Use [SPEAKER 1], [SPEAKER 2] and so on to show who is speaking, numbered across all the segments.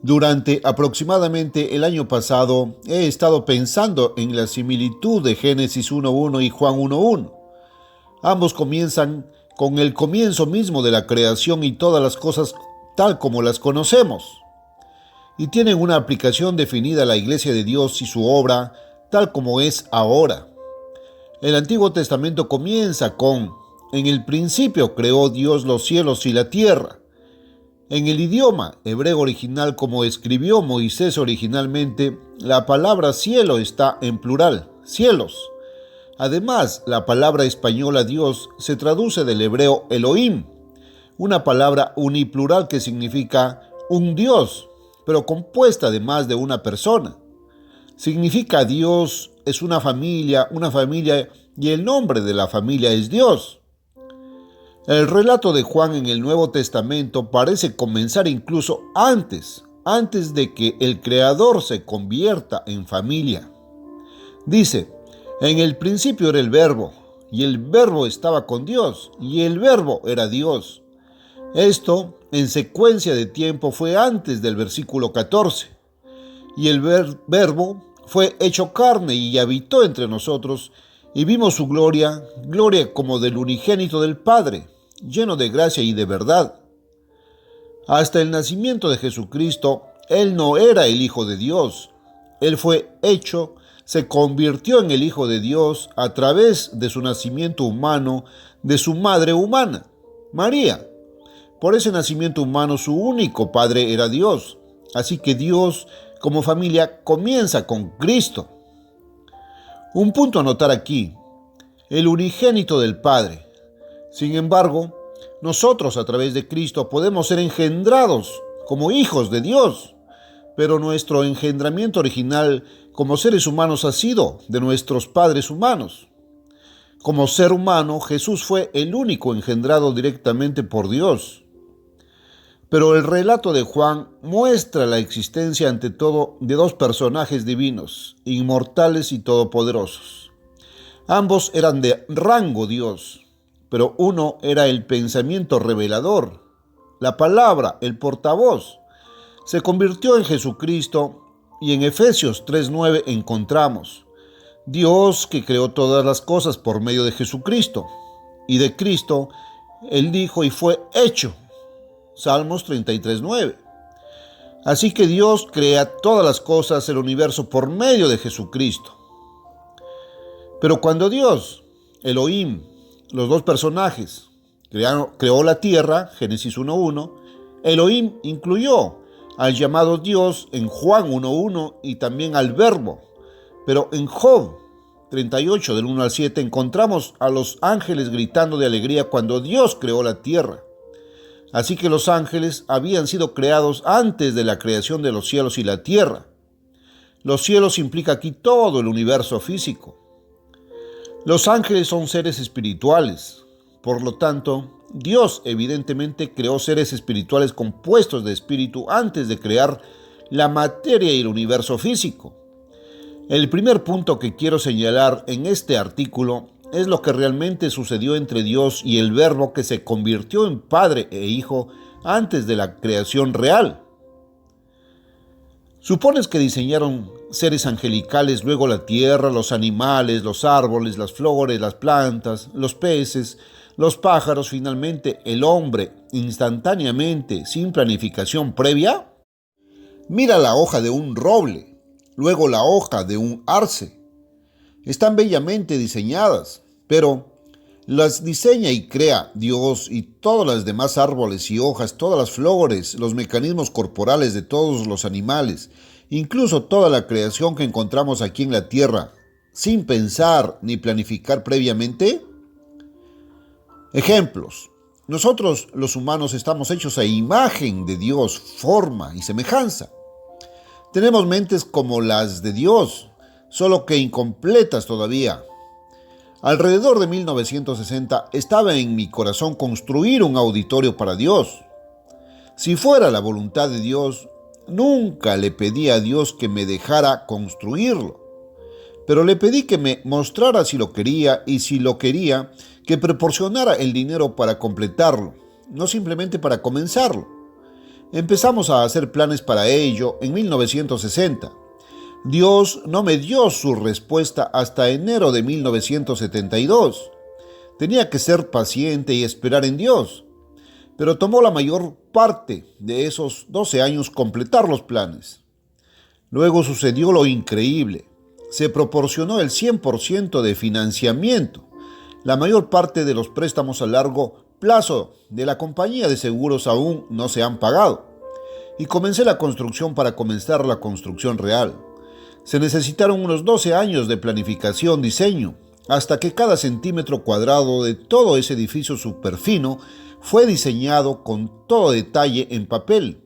[SPEAKER 1] Durante aproximadamente el año pasado he estado pensando en la similitud de Génesis 1.1 y Juan 1.1. Ambos comienzan con el comienzo mismo de la creación y todas las cosas tal como las conocemos, y tienen una aplicación definida a la Iglesia de Dios y su obra tal como es ahora. El Antiguo Testamento comienza con: en el principio creó Dios los cielos y la tierra. En el idioma hebreo original, como escribió Moisés originalmente, la palabra cielo está en plural, cielos. Además, la palabra española Dios se traduce del hebreo Elohim, una palabra uniplural que significa un Dios, pero compuesta de más de una persona. Significa Dios es una familia, y el nombre de la familia es Dios. El relato de Juan en el Nuevo Testamento parece comenzar incluso antes de que el Creador se convierta en familia. Dice: en el principio era el Verbo, y el Verbo estaba con Dios, y el Verbo era Dios. Esto, en secuencia de tiempo, fue antes del versículo 14. Y el Verbo fue hecho carne y habitó entre nosotros, y vimos su gloria como del unigénito del Padre, lleno de gracia y de verdad. Hasta el nacimiento de Jesucristo, Él no era el Hijo de Dios. Él se convirtió en el Hijo de Dios a través de su nacimiento humano, de su madre humana, María. Por ese nacimiento humano, su único padre era Dios. Así que Dios, como familia, comienza con Cristo. Un punto a notar aquí: el unigénito del Padre. Sin embargo, nosotros a través de Cristo podemos ser engendrados como hijos de Dios, pero nuestro engendramiento original como seres humanos ha sido de nuestros padres humanos. Como ser humano, Jesús fue el único engendrado directamente por Dios. Pero el relato de Juan muestra la existencia ante todo de dos personajes divinos, inmortales y todopoderosos. Ambos eran de rango Dios, pero uno era el pensamiento revelador, la palabra, el portavoz. Se convirtió en Jesucristo, y en Efesios 3.9 encontramos: Dios que creó todas las cosas por medio de Jesucristo, y de Cristo Él dijo y fue hecho. Salmos 33.9. Así que Dios crea todas las cosas, el universo, por medio de Jesucristo. Pero cuando Dios, Elohim, los dos personajes, creó la tierra, Génesis 1.1, Elohim incluyó al llamado Dios en Juan 1.1 y también al Verbo. Pero en Job 38, del 1 al 7, encontramos a los ángeles gritando de alegría cuando Dios creó la tierra. Así que los ángeles habían sido creados antes de la creación de los cielos y la tierra. Los cielos implica aquí todo el universo físico. Los ángeles son seres espirituales. Por lo tanto, Dios evidentemente creó seres espirituales compuestos de espíritu antes de crear la materia y el universo físico. El primer punto que quiero señalar en este artículo es lo que realmente sucedió entre Dios y el Verbo, que se convirtió en Padre e Hijo antes de la creación real. ¿Supones que diseñaron seres angelicales, luego la tierra, los animales, los árboles, las flores, las plantas, los peces, los pájaros, finalmente el hombre, instantáneamente, sin planificación previa? Mira la hoja de un roble, luego la hoja de un arce. Están bellamente diseñadas, pero las diseña y crea Dios, y todos los demás árboles y hojas, todas las flores, los mecanismos corporales de todos los animales, incluso toda la creación que encontramos aquí en la tierra, sin pensar ni planificar previamente. Ejemplos. Nosotros, los humanos, estamos hechos a imagen de Dios, forma y semejanza. Tenemos mentes como las de Dios, solo que incompletas todavía. Alrededor de 1960 estaba en mi corazón construir un auditorio para Dios. Si fuera la voluntad de Dios, nunca le pedí a Dios que me dejara construirlo, pero le pedí que me mostrara si lo quería, y si lo quería, que proporcionara el dinero para completarlo, no simplemente para comenzarlo. Empezamos a hacer planes para ello en 1960. Dios no me dio su respuesta hasta enero de 1972. Tenía que ser paciente y esperar en Dios, pero tomó la mayor parte de esos 12 años completar los planes. Luego sucedió lo increíble. Se proporcionó el 100% de financiamiento. La mayor parte de los préstamos a largo plazo de la compañía de seguros aún no se han pagado. Y comencé la construcción para comenzar la construcción real. Se necesitaron unos 12 años de planificación, diseño, hasta que cada centímetro cuadrado de todo ese edificio superfino fue diseñado con todo detalle en papel.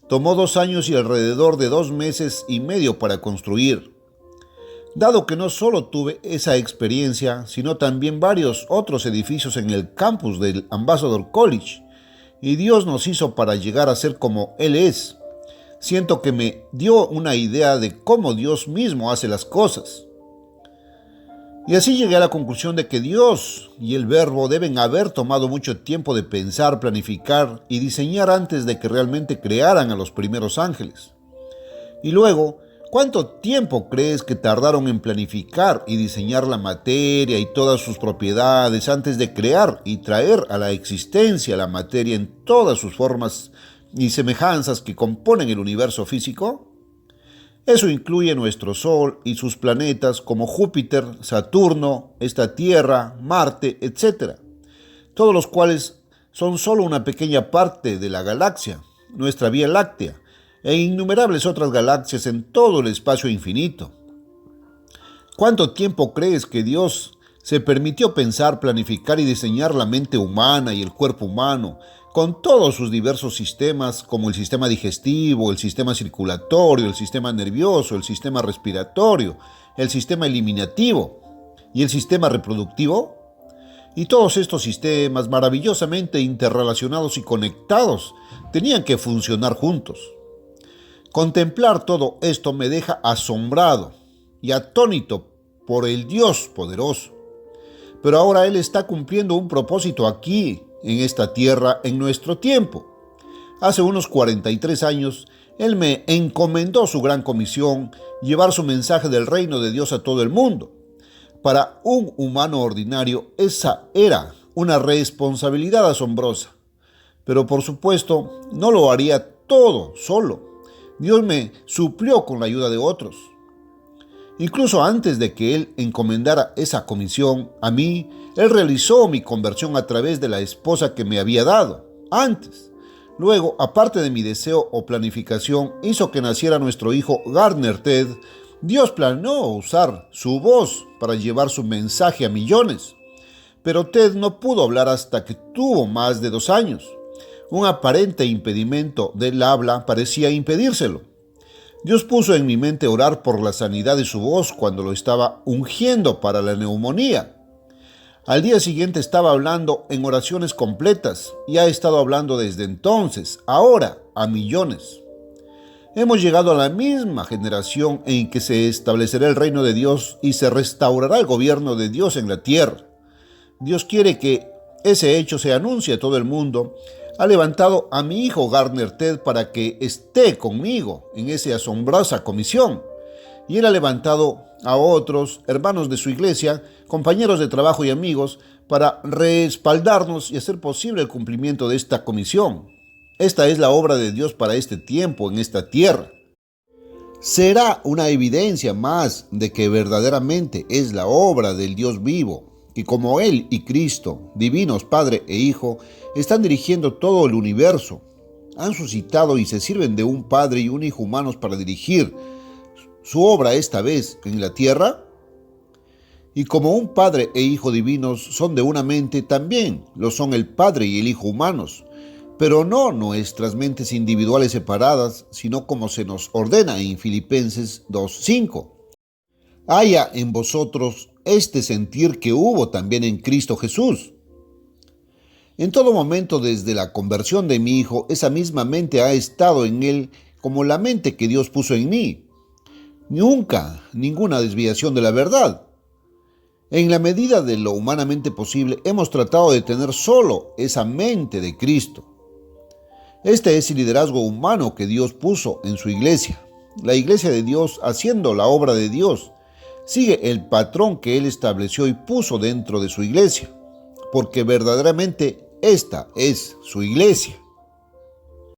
[SPEAKER 1] Tomó 2 años y alrededor de 2 meses y medio para construir. Dado que no solo tuve esa experiencia, sino también varios otros edificios en el campus del Ambassador College, y Dios nos hizo para llegar a ser como Él es, siento que me dio una idea de cómo Dios mismo hace las cosas. Y así llegué a la conclusión de que Dios y el Verbo deben haber tomado mucho tiempo de pensar, planificar y diseñar antes de que realmente crearan a los primeros ángeles. Y luego, ¿cuánto tiempo crees que tardaron en planificar y diseñar la materia y todas sus propiedades antes de crear y traer a la existencia la materia en todas sus formas y semejanzas que componen el universo físico? Eso incluye nuestro Sol y sus planetas como Júpiter, Saturno, esta Tierra, Marte, etc. Todos los cuales son solo una pequeña parte de la galaxia, nuestra Vía Láctea, e innumerables otras galaxias en todo el espacio infinito. ¿Cuánto tiempo crees que Dios se permitió pensar, planificar y diseñar la mente humana y el cuerpo humano, con todos sus diversos sistemas como el sistema digestivo, el sistema circulatorio, el sistema nervioso, el sistema respiratorio, el sistema eliminativo y el sistema reproductivo? Y todos estos sistemas maravillosamente interrelacionados y conectados tenían que funcionar juntos. Contemplar todo esto me deja asombrado y atónito por el Dios poderoso. Pero ahora Él está cumpliendo un propósito aquí, en esta tierra, en nuestro tiempo. Hace unos 43 años, Él me encomendó su gran comisión, llevar su mensaje del reino de Dios a todo el mundo. Para un humano ordinario, esa era una responsabilidad asombrosa. Pero por supuesto, no lo haría todo solo. Dios me suplió con la ayuda de otros. Incluso antes de que Él encomendara esa comisión a mí, Él realizó mi conversión a través de la esposa que me había dado. Antes. Luego, aparte de mi deseo o planificación, hizo que naciera nuestro hijo Gardner Ted. Dios planeó usar su voz para llevar su mensaje a millones. Pero Ted no pudo hablar hasta que tuvo más de 2 años. Un aparente impedimento del habla parecía impedírselo. Dios puso en mi mente orar por la sanidad de su voz cuando lo estaba ungiendo para la neumonía. Al día siguiente estaba hablando en oraciones completas y ha estado hablando desde entonces, ahora, a millones. Hemos llegado a la misma generación en que se establecerá el reino de Dios y se restaurará el gobierno de Dios en la tierra. Dios quiere que ese hecho se anuncie a todo el mundo. Ha levantado a mi hijo Gardner Ted para que esté conmigo en esa asombrosa comisión. Y Él ha levantado a otros hermanos de su iglesia, compañeros de trabajo y amigos, para respaldarnos y hacer posible el cumplimiento de esta comisión. Esta es la obra de Dios para este tiempo en esta tierra. Será una evidencia más de que verdaderamente es la obra del Dios vivo, y como Él y Cristo, divinos Padre e Hijo, están dirigiendo todo el universo. Han suscitado y se sirven de un Padre y un Hijo humanos para dirigir su obra esta vez en la tierra. Y como un Padre e Hijo divinos son de una mente, también lo son el Padre y el Hijo humanos, pero no nuestras mentes individuales separadas, sino como se nos ordena en Filipenses 2:5. Haya en vosotros este sentir que hubo también en Cristo Jesús. En todo momento desde la conversión de mi hijo, esa misma mente ha estado en él como la mente que Dios puso en mí. Nunca ninguna desviación de la verdad. En la medida de lo humanamente posible, hemos tratado de tener solo esa mente de Cristo. Este es el liderazgo humano que Dios puso en su iglesia. La iglesia de Dios, haciendo la obra de Dios, sigue el patrón que Él estableció y puso dentro de su iglesia, porque verdaderamente esta es su iglesia.